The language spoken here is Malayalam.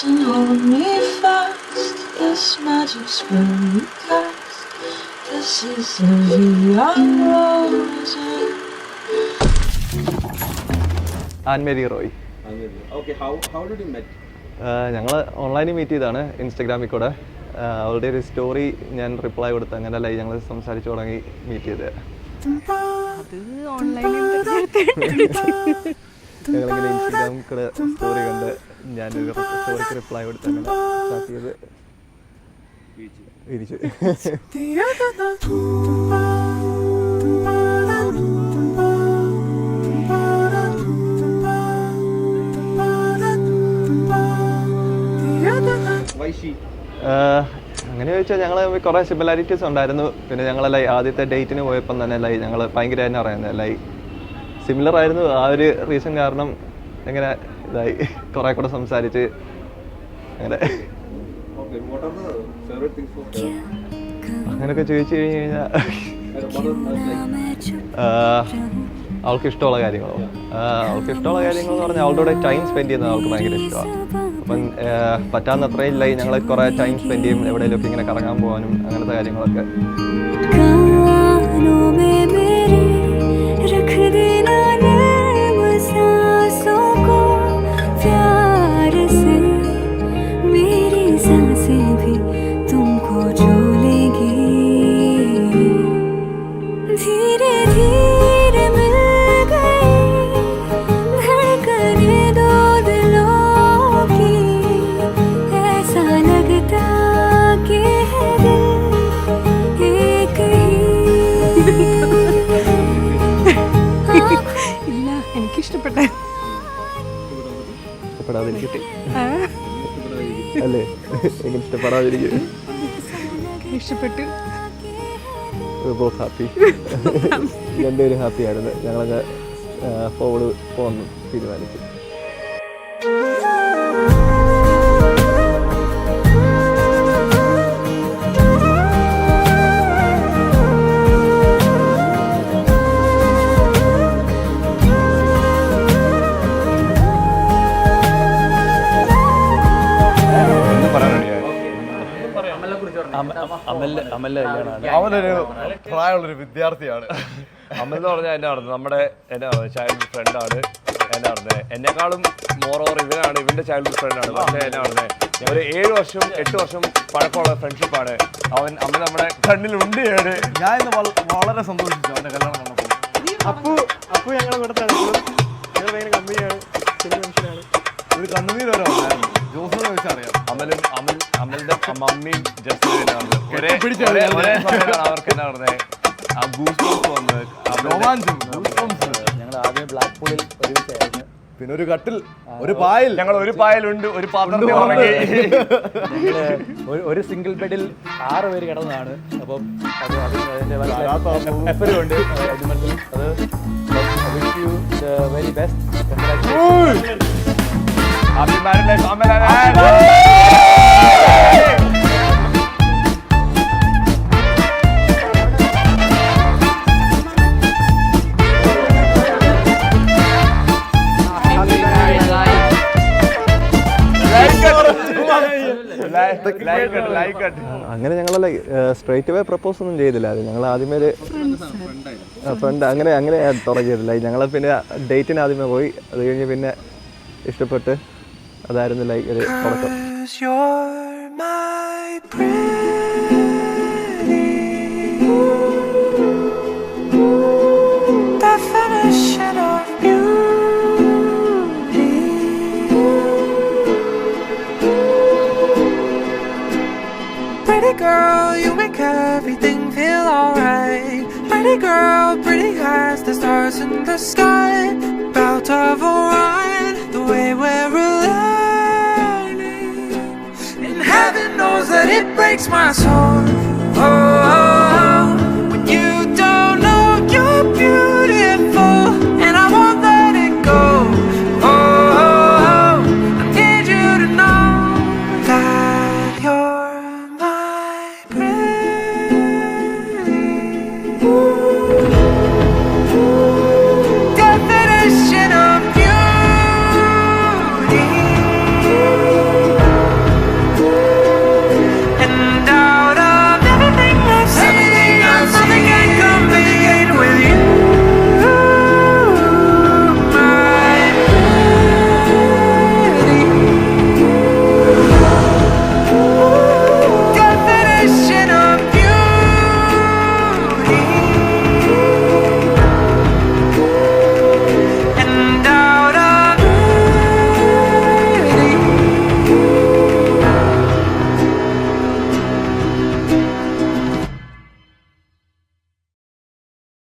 and hold me fast. This magic spell you cast. This is the Vion Rose. Anne-Marie Roy. Okay, how did you meet? ഞങ്ങൾ ഓൺലൈനിൽ മീറ്റ് ചെയ്താണ് ഇൻസ്റ്റഗ്രാമിൽ കൂടെ. അവളുടെ ഒരു സ്റ്റോറി ഞാൻ റിപ്ലൈ കൊടുത്ത് അങ്ങനെ ലൈവ് ഞങ്ങൾ സംസാരിച്ച് തുടങ്ങി മീറ്റ് ചെയ്തത്. ഞങ്ങളിങ്ങനെ ഇൻസ്റ്റഗ്രാമിൽ കൂടെ സ്റ്റോറി കണ്ട് ഞാനൊരു സ്റ്റോറിക്ക് റിപ്ലൈ കൊടുത്ത് അങ്ങനെ സ്റ്റാർട്ട് ചെയ്ത് ഇരിച്ചു. അങ്ങനെ ചോദിച്ചാൽ ഞങ്ങൾ കുറേ സിമിലാരിറ്റീസ് ഉണ്ടായിരുന്നു. പിന്നെ ഞങ്ങളെ ആദ്യത്തെ ഡേറ്റിന് പോയപ്പം തന്നെ ഞങ്ങൾ ഭയങ്കരമായിട്ട് അറിയുന്നത് സിമിലർ ആയിരുന്നു. ആ ഒരു റീസൺ കാരണം എങ്ങനെ ഇതായി കുറേ കൂടെ സംസാരിച്ച് അങ്ങനെ അങ്ങനെയൊക്കെ ചോദിച്ചു കഴിഞ്ഞ് കഴിഞ്ഞാൽ അവൾക്ക് ഇഷ്ടമുള്ള കാര്യങ്ങളോ എന്ന് പറഞ്ഞാൽ അവളുടെ കൂടെ ടൈം സ്പെൻഡ് ചെയ്യുന്നത് അവൾക്ക് ഭയങ്കര ഇഷ്ടമാണ്. അപ്പം പറ്റാവുന്നത്രയും ഞങ്ങൾ കുറേ ടൈം സ്പെൻഡ് ചെയ്യും, എവിടെയെങ്കിലുമൊക്കെ ഇങ്ങനെ കറങ്ങാൻ പോകാനും അങ്ങനത്തെ കാര്യങ്ങളൊക്കെ. അല്ലേ എങ്ങനെ ഇഷ്ടപ്പെടാതിരിക്കും? ഇഷ്ടപ്പെട്ടു. ഹാപ്പി, രണ്ടുപേരും ഹാപ്പി ആയിരുന്നു. ഞങ്ങളങ്ങ് ഫോർവേഡ് പോകാൻ തീരുമാനിച്ചു. അവനൊരു പ്രായമുള്ളൊരു വിദ്യാർത്ഥിയാണ്. അമൽ എന്ന് പറഞ്ഞാൽ നമ്മുടെ ചൈൽഡ്ഹുഡ് ഫ്രണ്ടാണ്. എന്നെക്കാളും മോറോവർ ഇവനാണ്, ഇവന്റെ ചൈൽഡ്ഹുഡ് ഫ്രണ്ടാണ്. പക്ഷേ ഞങ്ങൾ 7 വർഷം 8 വർഷം പഴക്കമുള്ള ഫ്രണ്ട്ഷിപ്പാണ്. അമൽ നമ്മുടെ കണ്ണിലുണ്ട്. ഞാൻ ഇന്ന് വളരെ സന്തോഷിച്ചു അവന്റെ കല്യാണം കണ്ടപ്പോൾ. അപ്പു ഞങ്ങളെ കൂടെ ഞങ്ങൾ ഭയങ്കര കമ്പനിയാണ്, ശരി മനുഷ്യനാണ്. ഒരു കണ്ണുനീർ വരെ വന്നായിരുന്നു. ജോസിനെ വെച്ച് അറിയാം. അമലിന്റെ മമ്മിയും ജസ്റ്റിനും ഒരേ സമയത്താണ് അവർക്ക് എന്താ പറഞ്ഞത് ആ ഗൂസ്ബംസ് വന്ന് രോമാഞ്ചം. ഞങ്ങൾ ആദ്യം ബ്ലാക്ക് പൂളിൽ ഒരുമിച്ചായിരുന്നു. പിന്നെ ഒരു കട്ടിൽ, ഒരു പായൽ, ഞങ്ങൾ ഒരു പായലുണ്ട്, ഒരു പാത്രത്തിൽ ഉറങ്ങി. ഒരു സിംഗിൾ ബെഡിൽ 6 പേര് കിടന്നതാണ്. അപ്പം അതിന്റെ എപ്പോഴും ഉണ്ട്. അത് wish you the very best. Happy married life, Amal and അങ്ങനെ ഞങ്ങൾ സ്ട്രേറ്റ് വേ പ്രപ്പോസ് ഒന്നും ചെയ്തില്ല. അത് ഞങ്ങൾ ആദ്യമേ ഒരു ഫ്രണ്ട് അങ്ങനെ തുടങ്ങിയതില്ല. ഞങ്ങൾ പിന്നെ ഡേറ്റിന് ആദ്യമേ പോയി. അത് കഴിഞ്ഞ് പിന്നെ ഇഷ്ടപ്പെട്ട് അതായിരുന്നു ഒരു തുടക്കം. Pretty girl, you make everything feel alright. Pretty girl, pretty as the stars in the sky. About of Orion, the way we're aligning. And heaven knows that it breaks my soul